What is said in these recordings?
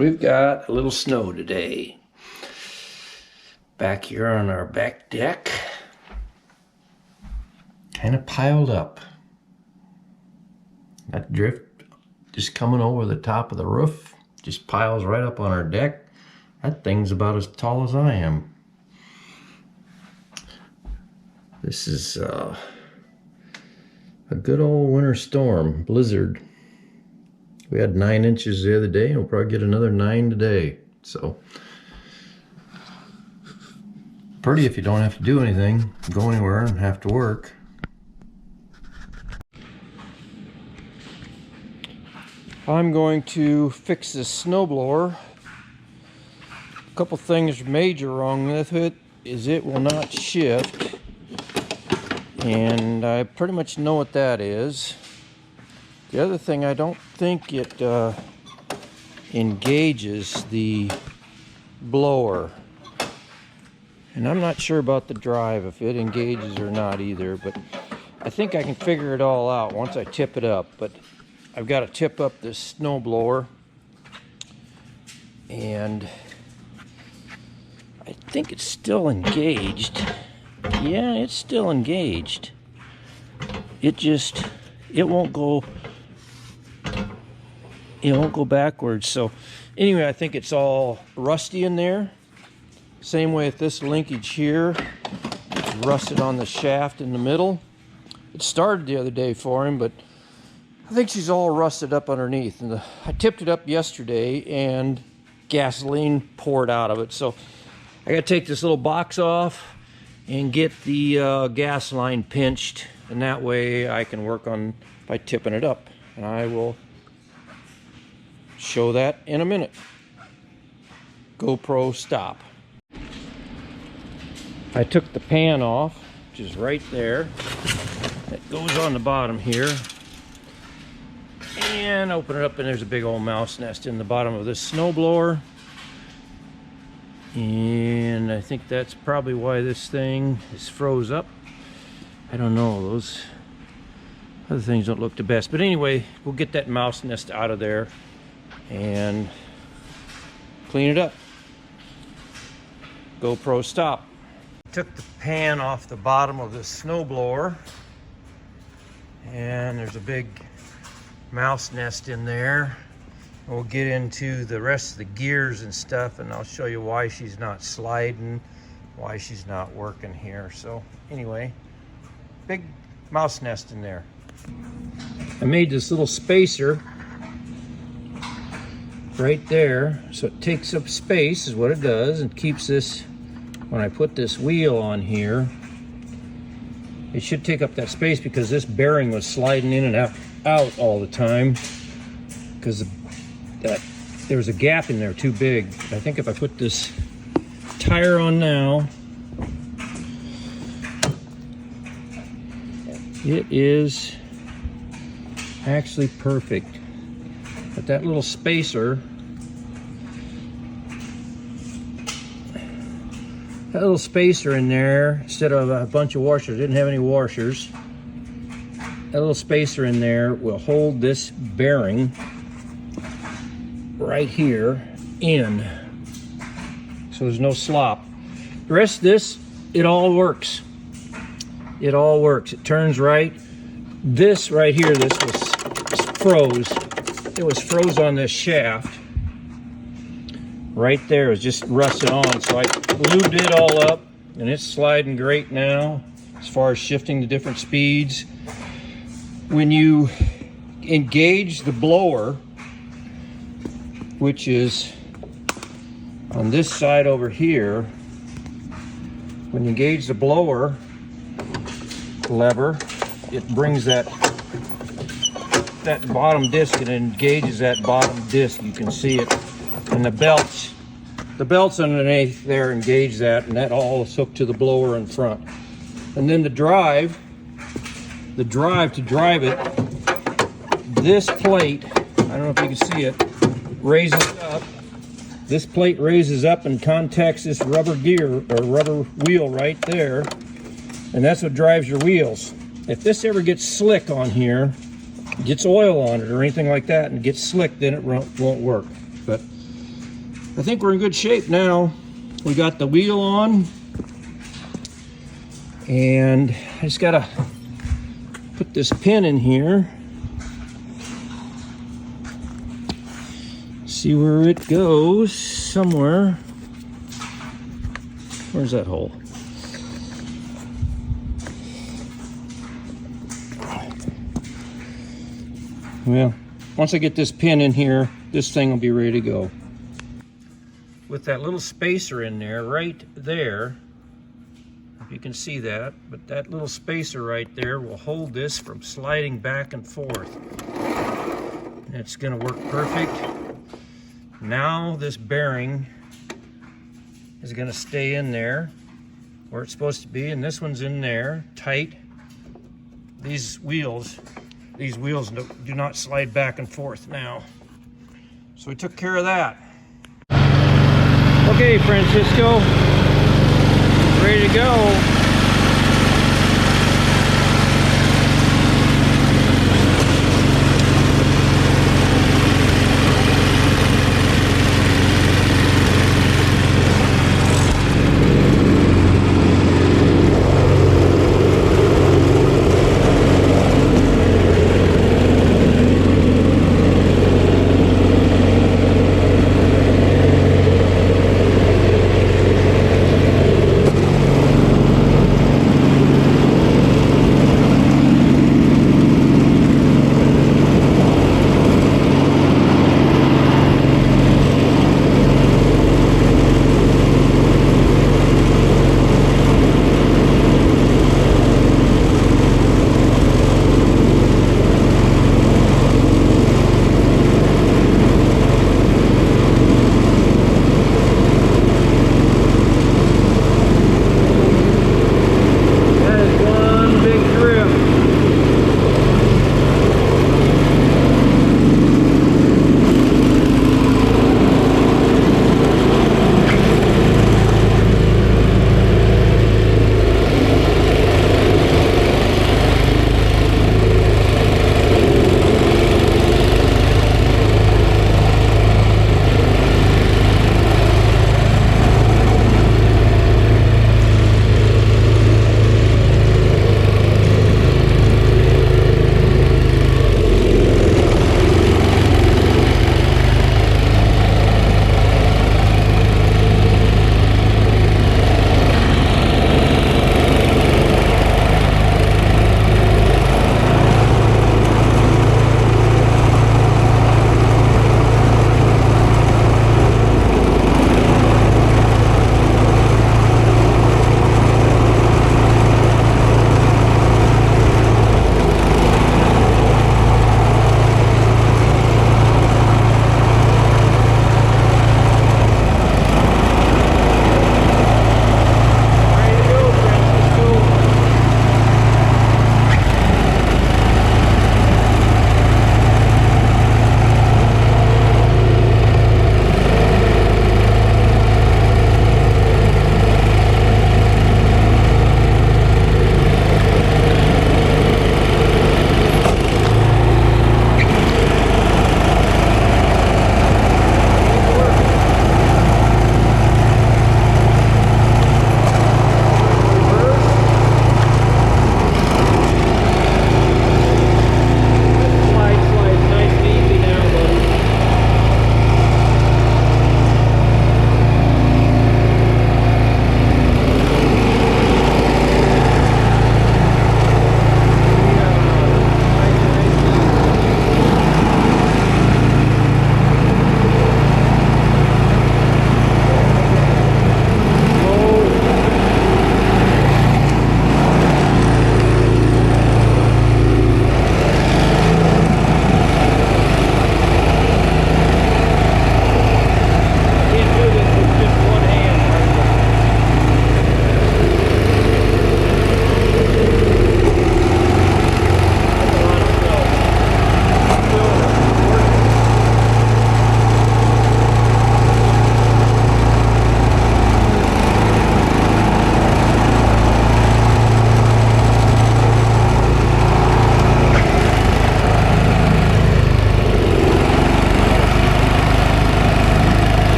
We've got a little snow today. Back here on our back deck. Kind of piled up. That drift just coming over the top of the roof. Just piles right up on our deck. That thing's about as tall as I am. This is a good old winter storm, blizzard. We had 9 inches the other day, and we'll probably get another 9 today. So, pretty if you don't have to do anything, go anywhere and have to work. I'm going to fix this snowblower. A couple things major wrong with it is it will not shift, and I pretty much know what that is. The other thing, I don't think it engages the blower, and I'm not sure about the drive if it engages or not either, but I think I can figure it all out once I tip it up. But I've got to tip up this snow blower, and I think it's still engaged. Yeah, it's still engaged. It won't go backwards. So anyway, I think it's all rusty in there. Same way with this linkage here. It's rusted on the shaft in the middle. It started the other day for him, but I think she's all rusted up underneath. And I tipped it up yesterday and gasoline poured out of it. So I gotta take this little box off and get the gas line pinched, and that way I can work on by tipping it up. And I will show that in a minute. GoPro stop. I took the pan off, which is right there. It goes on the bottom here. And open it up, and there's a big old mouse nest in the bottom of this snowblower. And I think that's probably why this thing is froze up. I don't know, those other things don't look the best. But anyway, we'll get that mouse nest out of there and clean it up. GoPro stop. Took the pan off the bottom of the snowblower, and there's a big mouse nest in there. We'll get into the rest of the gears and stuff, and I'll show you why she's not sliding, why she's not working here. So anyway, big mouse nest in there. I made this little spacer right there, so it takes up space is what it does, and keeps this, when I put this wheel on here, it should take up that space, because this bearing was sliding in and out all the time, because there was a gap in there too big. I think if I put this tire on now, it is actually perfect. But that little spacer, in there, instead of a bunch of washers, didn't have any washers. That little spacer in there will hold this bearing right here in, so there's no slop. The rest of this, it all works. It all works. It turns right. This right here, this was froze. It was froze on this shaft. Right there, it was just rusted on. So I lubed it all up, and it's sliding great now as far as shifting to different speeds. When you engage the blower, which is on this side over here, when you engage the blower lever, it brings that bottom disc, and engages that bottom disc. You can see it. And the belts underneath there engage that, and that all is hooked to the blower in front. And then the drive to drive it, this plate, I don't know if you can see it, raises up. This plate raises up and contacts this rubber gear or rubber wheel right there, and that's what drives your wheels. If this ever gets slick on here, gets oil on it or anything like that and gets slick, then it won't work. But I think we're in good shape now. We got the wheel on, and I just gotta put this pin in here. See where it goes, somewhere. Where's that hole? Well, once I get this pin in here, this thing will be ready to go. With that little spacer in there, right there, if you can see that, but that little spacer right there will hold this from sliding back and forth. And it's gonna work perfect. Now this bearing is gonna stay in there where it's supposed to be, and this one's in there, tight. These wheels do not slide back and forth now. So we took care of that. Okay, Francisco, ready to go.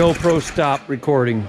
GoPro stopped recording.